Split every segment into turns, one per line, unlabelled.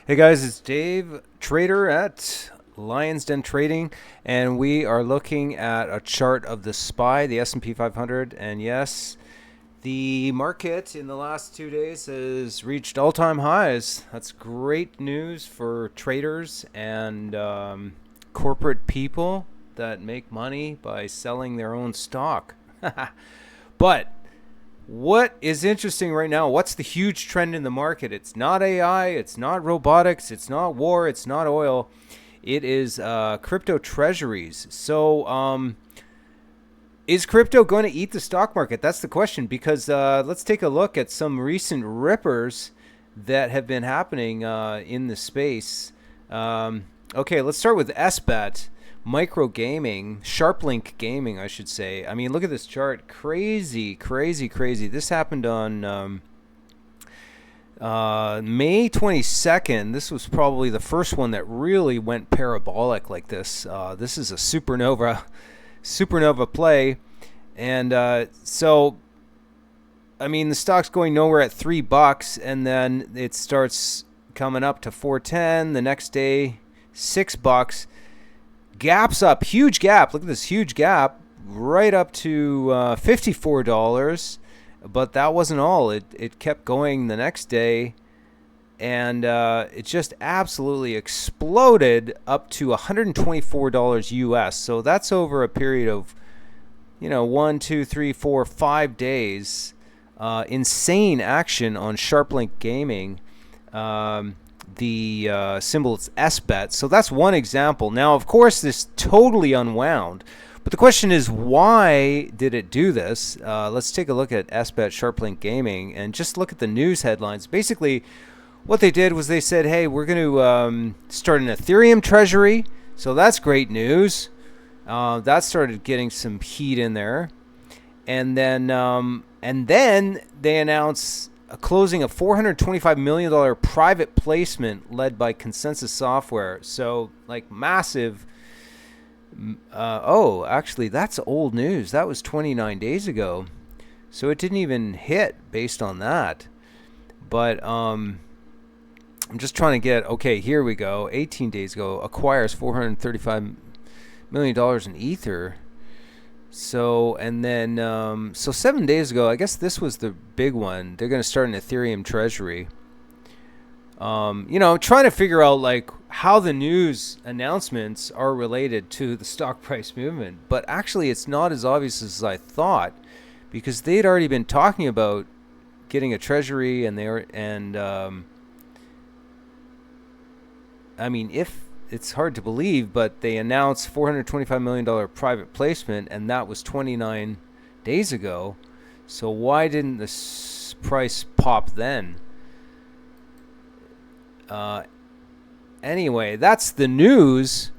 Hey guys, it's Dave, trader at Lions Den Trading, and we are looking at a chart of the SPY, the S&P 500, and yes, the market in the last 2 days has reached all-time highs. That's great news for traders and corporate people that make money by selling their own stock. But what is interesting right now? What's the huge trend in the market? It's not AI, it's not robotics, it's not war, it's not oil. It is crypto treasuries. So, is crypto going to eat the stock market? That's the question. Because let's take a look at some recent rippers that have been happening in the space. Okay, let's start with SBET. Micro gaming, SharpLink gaming, I should say. I mean, look at this chart. Crazy, crazy, crazy. This happened on May 22nd. This was probably the first one that really went parabolic like this. This is a supernova play. And so, I mean, the stock's going nowhere at $3, and then it starts coming up to 410. The next day, $6. Gaps up, huge gap. Look at this huge gap right up to $54. But that wasn't all. It kept going the next day, and it just absolutely exploded up to $124 US. So that's over a period of 1, 2, 3, 4, 5 days. Insane action on SharpLink Gaming. The symbol is SBET. So that's one example. Now, of course, this totally unwound. But the question is, why did it do this? Let's take a look at SBET SharpLink Gaming and just look at the news headlines. Basically, what they did was they said, hey, we're going to start an Ethereum Treasury. So that's great news. That started getting some heat in there. And then they announced a closing a $425 million private placement led by Consensus Software. So, like, massive. Actually, that's old news. That was 29 days ago. So it didn't even hit based on that. But I'm just trying to get, okay, here we go. 18 days ago, acquires $435 million in Ether. So, and then, so 7 days ago, I guess this was the big one. They're going to start an Ethereum Treasury. Trying to figure out, like, how the news announcements are related to the stock price movement. But actually, it's not as obvious as I thought, because they'd already been talking about getting a Treasury, and I mean, if it's hard to believe, but they announced $425 million private placement, and that was 29 days ago. So why didn't the price pop then? Anyway, that's the news,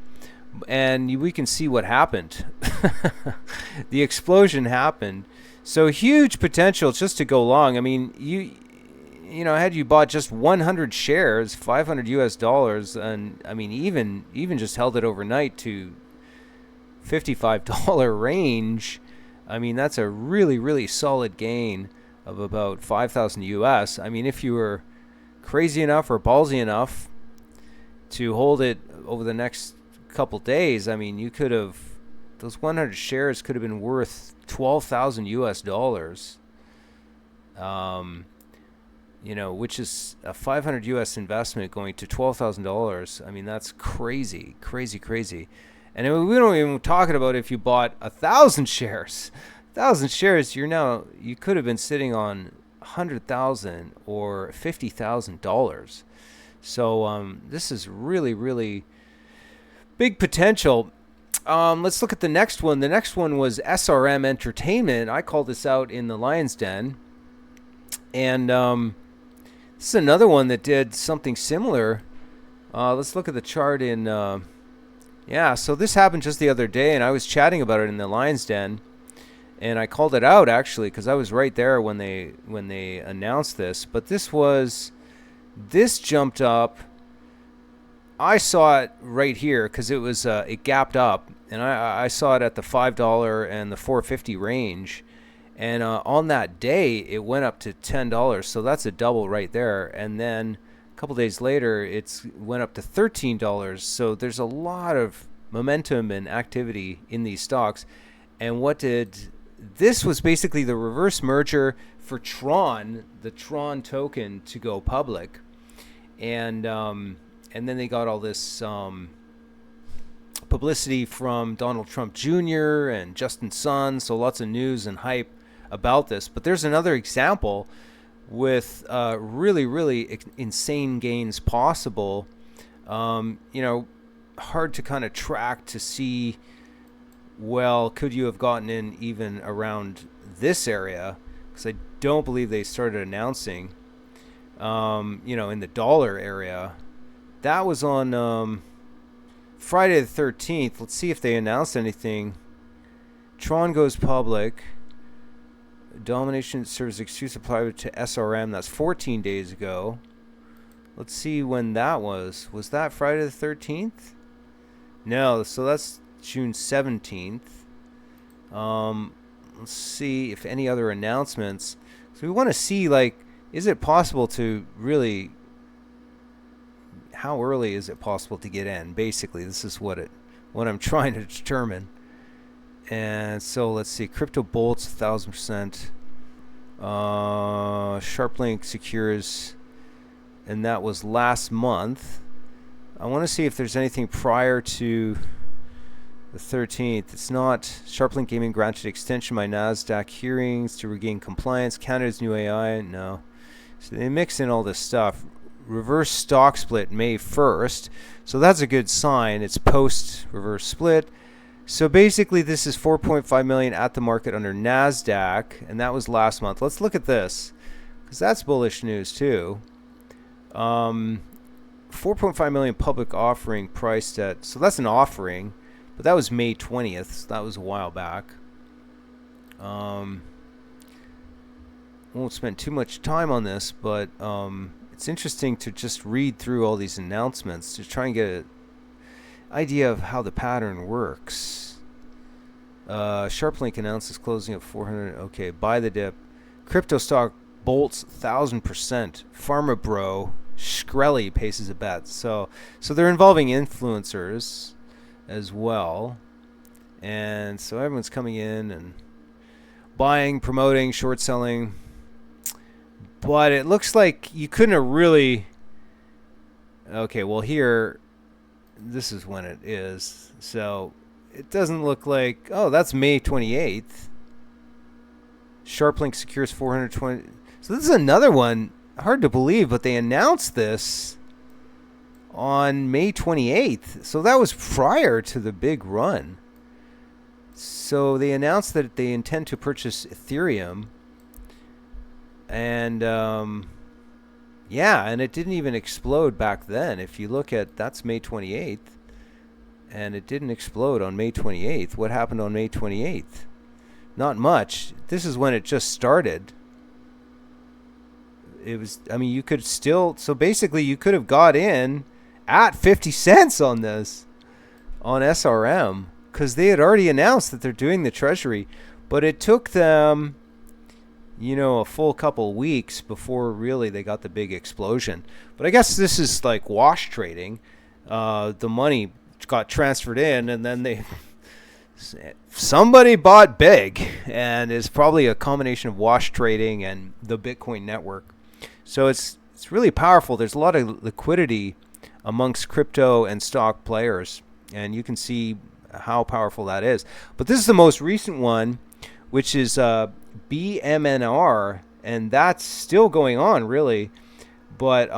and we can see what happened. The explosion happened. So huge potential just to go long. I mean, had you bought just 100 shares, $500 US, and I mean, even just held it overnight to $55 range, I mean, that's a really, really solid gain of about 5,000 US. I mean, if you were crazy enough or ballsy enough to hold it over the next couple days, I mean, you could have, those 100 shares could have been worth 12,000 US dollars. Which is a 500 US investment going to $12,000. I mean, that's crazy, crazy, crazy. And we don't even talking about if you bought 1,000 shares. 1,000 shares, you could have been sitting on $100,000 or $50,000. So this is really, really big potential. Let's look at the next one. The next one was SRM Entertainment. I called this out in the Lions Den. And this is another one that did something similar. Let's look at the chart in... so this happened just the other day, and I was chatting about it in the Lions Den. And I called it out, actually, because I was right there when they announced this. But this jumped up. I saw it right here because it gapped up. And I saw it at the $5 and the $4.50 range. And on that day, it went up to $10. So that's a double right there. And then A couple days later, it's went up to $13. So there's a lot of momentum and activity in these stocks. And this was basically the reverse merger for Tron, the Tron token, to go public. And then they got all this publicity from Donald Trump Jr. and Justin Sun, so lots of news and hype about this. But there's another example with really, really insane gains possible. Hard to kind of track to see, well, could you have gotten in even around this area? Because I don't believe they started announcing, in the dollar area. That was on Friday the 13th. Let's see if they announced anything. Tron goes public. Domination serves exclusive supply to SRM. That's 14 days ago. Let's see when that was. Was that Friday the 13th? No, so that's June 17th. Let's see if any other announcements. So we want to see, is it possible to really... How early is it possible to get in? Basically, this is what I'm trying to determine. And so let's see. Crypto bolts 1,000%. SharpLink secures, and that was last month. I want to see if there's anything prior to the 13th. It's not. SharpLink Gaming granted extension by NASDAQ hearings to regain compliance. Canada's new AI. No. So they mix in all this stuff. Reverse stock split May 1st. So that's a good sign. It's post reverse split. So basically this is 4.5 million at the market under NASDAQ, and that was last month. Let's look at this, because that's bullish news too. 4.5 million public offering priced at, so that's an offering, but that was May 20th. So that was a while back. Won't spend too much time on this, but it's interesting to just read through all these announcements to try and get an idea of how the pattern works. SharpLink announces closing at 400. Okay, buy the dip. Crypto stock bolts 1,000%. Pharma Bro Shkreli paces a bet. So they're involving influencers as well, and so everyone's coming in and buying, promoting, short selling. But it looks like you couldn't have really... Okay, well here, this is when it is. So it doesn't look like... Oh, that's May 28th. SharpLink secures 420... So this is another one. Hard to believe, but they announced this on May 28th. So that was prior to the big run. So they announced that they intend to purchase Ethereum. And and it didn't even explode back then. If you look at, that's May 28th, and it didn't explode on May 28th. What happened on May 28th? Not much. This is when it just started. It was, you could still, so basically you could have got in at 50 cents on this, on SRM, because they had already announced that they're doing the Treasury, but it took them a full couple weeks before really they got the big explosion. But I guess this is like wash trading. The money got transferred in, and then somebody bought big, and it's probably a combination of wash trading and the Bitcoin network. So it's really powerful. There's a lot of liquidity amongst crypto and stock players, and you can see how powerful that is. But this is the most recent one, which is BMNR, and that's still going on, really. But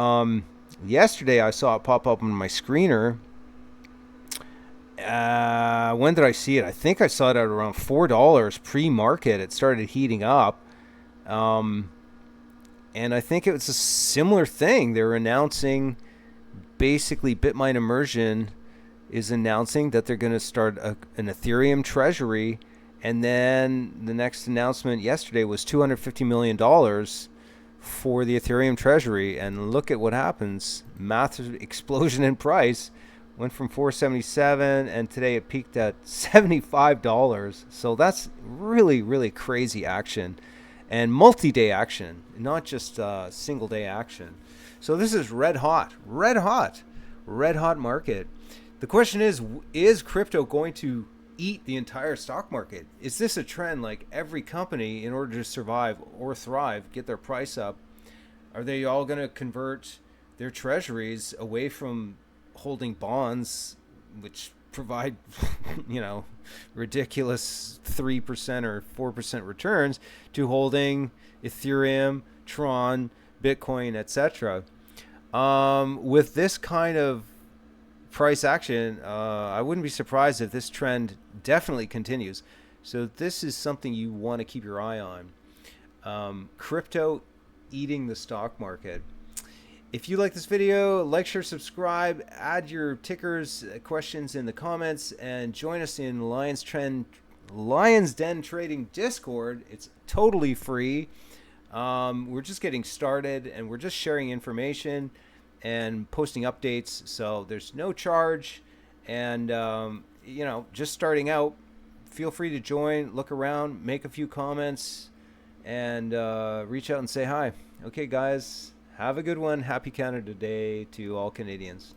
yesterday I saw it pop up on my screener. When did I see it? I think I saw it at around $4 pre-market. It started heating up. And I think it was a similar thing. They're announcing, basically, Bitmine Immersion is announcing that they're going to start an Ethereum treasury. And then the next announcement yesterday was $250 million for the Ethereum treasury. And look at what happens. Massive explosion in price. Went from $477, and today it peaked at $75. So that's really, really crazy action. And multi-day action, not just single-day action. So this is red hot, red hot, red hot market. The question is crypto going to eat the entire stock market? Is this a trend like every company, in order to survive or thrive, get their price up? Are they all going to convert their treasuries away from holding bonds, which provide, you know, ridiculous 3% or 4% returns, to holding Ethereum, Tron, Bitcoin, etc.? With this kind of price action, I wouldn't be surprised if this trend definitely continues. So this is something you want to keep your eye on. Crypto eating the stock market. If you like this video, like, share, subscribe, add your tickers, questions in the comments, and join us in Lions Den Trading Discord. It's totally free. We're just getting started, and we're just sharing information and posting updates, so there's no charge. And you know, just starting out, feel free to join, look around, make a few comments, and reach out and say hi. Okay, guys, have a good one. Happy Canada Day to all Canadians.